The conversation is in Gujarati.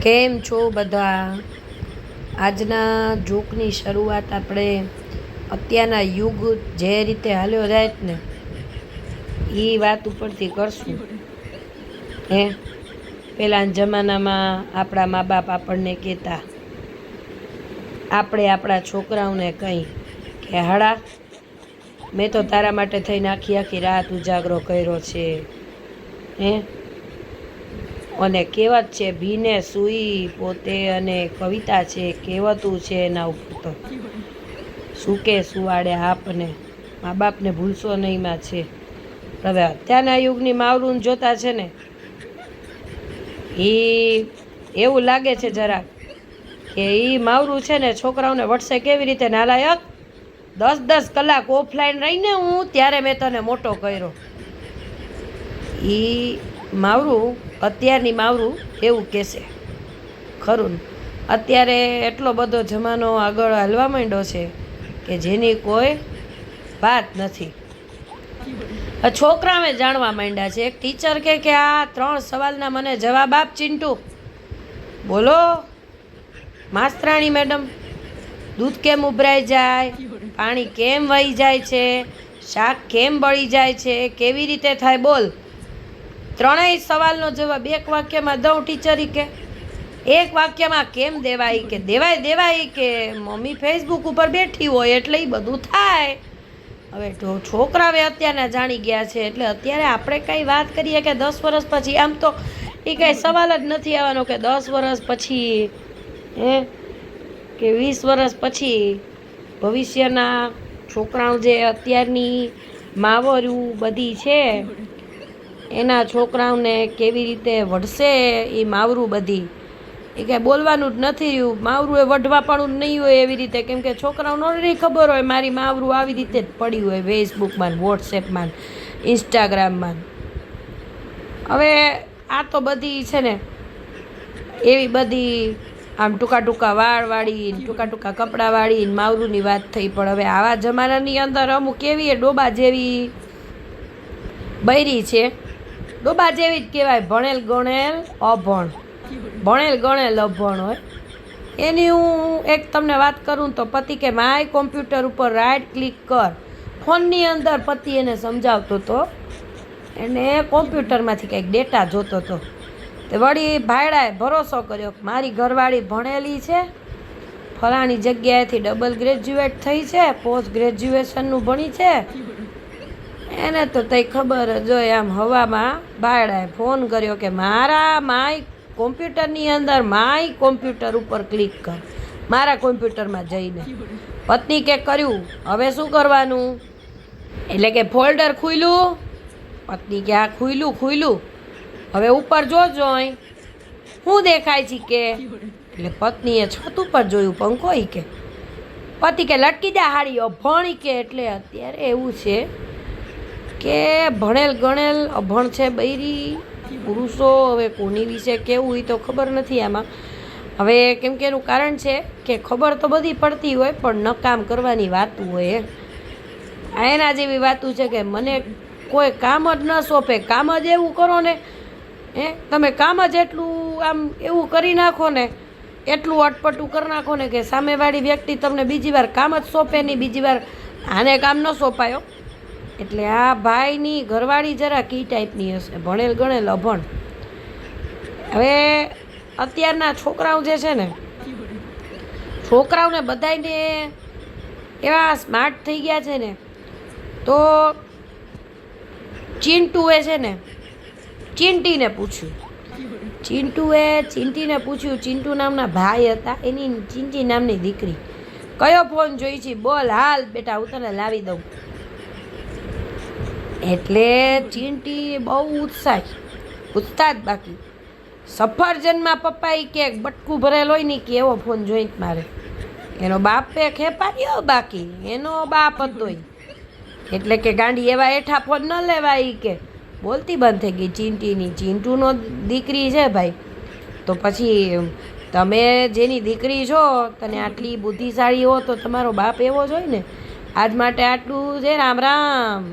કેમ છો બધા? આજના જોકની શરૂઆત આપણે અત્યારના યુગ જે રીતે હાલ્યો જાય ને એ વાત ઉપરથી કરશું. પહેલાંના જમાનામાં આપણા મા બાપ આપણને કહેતા, આપણે આપણા છોકરાઓને કંઈ કે હાડા મેં તો તારા માટે થઈને આખી આખી રાત ઉજાગરો કર્યો છે. અને કહેવત છે, ભીને સૂઈ પોતે, અને કવિતા છે, કહેવતું છે એના ઉપર તો સૂકે સુવાડે આપને, મા બાપને ભૂલશો નહીંમાં છે. હવે અત્યારના યુગની માવરું જોતા છે ને એ એવું લાગે છે જરાક કે એ માવરું છે ને છોકરાઓને વટશે કેવી રીતે, નાલાયક 10-10 કલાક ઓફલાઈન રહીને હું ત્યારે મેં તને મોટો કર્યો. એ માવરું અત્યારની માવરું એવું કહેશે ખરું. અત્યારે એટલો બધો જમાનો આગળ હાલવા માંડ્યો છે કે જેની કોઈ વાત નથી. છોકરાઓએ જાણવા માંડ્યા છે. એક ટીચર કે આ 3 સવાલના મને જવાબ આપ ચિંટુ. બોલો માસ્તરાણી મેડમ, દૂધ કેમ ઉભરાઈ જાય, પાણી કેમ વહી જાય છે, શાક કેમ બળી જાય છે, કેવી રીતે થાય, બોલ. 3 સવાલનો જવાબ એક વાક્યમાં દઉં ટીચરી કે એક વાક્યમાં કેમ દેવાય કે દેવાય કે મમ્મી ફેસબુક ઉપર બેઠી હોય એટલે એ બધું થાય. હવે છોકરાવે અત્યારના જાણી ગયા છે એટલે અત્યારે આપણે કંઈ વાત કરીએ કે 10 વર્ષ પછી, આમ તો એ કંઈ સવાલ જ નથી આવવાનો કે 10 વર્ષ પછી કે 20 વર્ષ પછી ભવિષ્યના છોકરાઓ જે અત્યારની માવરું બધી છે એના છોકરાઓને કેવી રીતે વઢશે એ માવરું બધી. એ કાંઈ બોલવાનું જ નથી રહ્યું. માવરું એ વઢવા પણ નહીં હોય એવી રીતે, કેમ કે છોકરાઓને ઓલરેડી ખબર હોય મારી માવરું આવી રીતે જ પડી હોય ફેસબુકમાં, વોટ્સએપમાં, ઇન્સ્ટાગ્રામમાં. હવે આ તો બધી છે ને એવી બધી આમ ટૂંકા વાળવાળી, ટૂંકા કપડાવાળી માવરુંની વાત થઈ. પણ હવે આવા જમાનાની અંદર અમુક એવી ડોબા જેવી બૈરી છે, ડોબા જેવી જ કહેવાય, ભણેલ ગણેલ અભણ. ભણેલ ગણેલ અભણ હોય એની હું એક તમને વાત કરું તો પતિ કે માય કોમ્પ્યુટર ઉપર રાઈટ ક્લિક કર. ફોનની અંદર પતિ એને સમજાવતો હતો, એને કોમ્પ્યુટરમાંથી કંઈક ડેટા જોતો હતો. તે વળી ભાયડાએ ભરોસો કર્યો કે મારી ઘરવાળી ભણેલી છે, ફલાણી જગ્યાએથી ડબલ ગ્રેજ્યુએટ થઈ છે, પોસ્ટ ગ્રેજ્યુએશનનું ભણી છે, એને તો તઈ ખબર જ હોય. આમ હવામાં ભાયડાએ ફોન કર્યો કે મારા માય કોમ્પ્યુટરની અંદર માય કોમ્પ્યુટર ઉપર ક્લિક કર, મારા કોમ્પ્યુટરમાં જઈને. પત્ની કે કર્યું, હવે શું કરવાનું? એટલે કે ફોલ્ડર ખુલ્યું. પત્ની કે હા ખુલ્યું. હવે ઉપર જોજો અહીં શું દેખાય છે કે. એટલે પત્નીએ છત ઉપર જોયું, પંખો કે. પતિ કે લટકી જા હાડી અભણ કે. એટલે અત્યારે એવું છે કે ભણેલ ગણેલ અભણ છે બૈરી પુરુષો. હવે કોની વિશે કેવું એ તો ખબર નથી આમાં. હવે કેમ કે એનું કારણ છે કે ખબર તો બધી પડતી હોય પણ નકામ કરવાની વાતું હોય. એના જેવી વાતું છે કે મને કોઈ કામ જ ન સોંપે, કામ જ એવું કરો ને તમે કામ જ એટલું આમ એવું કરી નાખો ને, એટલું અટપટું કરી નાખો ને કે સામેવાળી વ્યક્તિ તમને બીજી વાર કામ જ સોંપે નહીં, બીજી વાર આને કામ ન સોંપાયો. એટલે આ ભાઈની ઘરવાળી જરા કી ટાઈપની હશે, ભણેલ ગણેલ અભણ. હવે અત્યારના છોકરાઓ જે છે ને, છોકરાઓને બધાને એવા સ્માર્ટ થઈ ગયા છે ને, તો ચિંટુએ છે ને ચિંટીને પૂછ્યું. ચિંટુ નામના ભાઈ હતા, એની ચિંટી નામની દીકરી. કયો ફોન જોઈ છે? બોલ હાલ બેટા હું તને લાવી દઉં. એટલે ચિંટી બહુ ઉત્સાહ બાકી સફરજનમાં પપ્પા કે બટકું ભરેલ હોય ને કે એવો ફોન જોઈ મારે. એનો બાપે ખેપાડ્યો બાકી, એનો બાપ હતો. એટલે કે ગાંડી એવા એઠા ફોન ન લેવાય કે. બોલતી બંધ થઈ ગઈ ચિંટીની. ચિંટુનો દીકરી છે ભાઈ, તો પછી તમે જેની દીકરી છો, તને આટલી બુદ્ધિશાળી હો તો તમારો બાપ એવો જ હોય ને. આજ માટે આટલું છે. રામ રામ.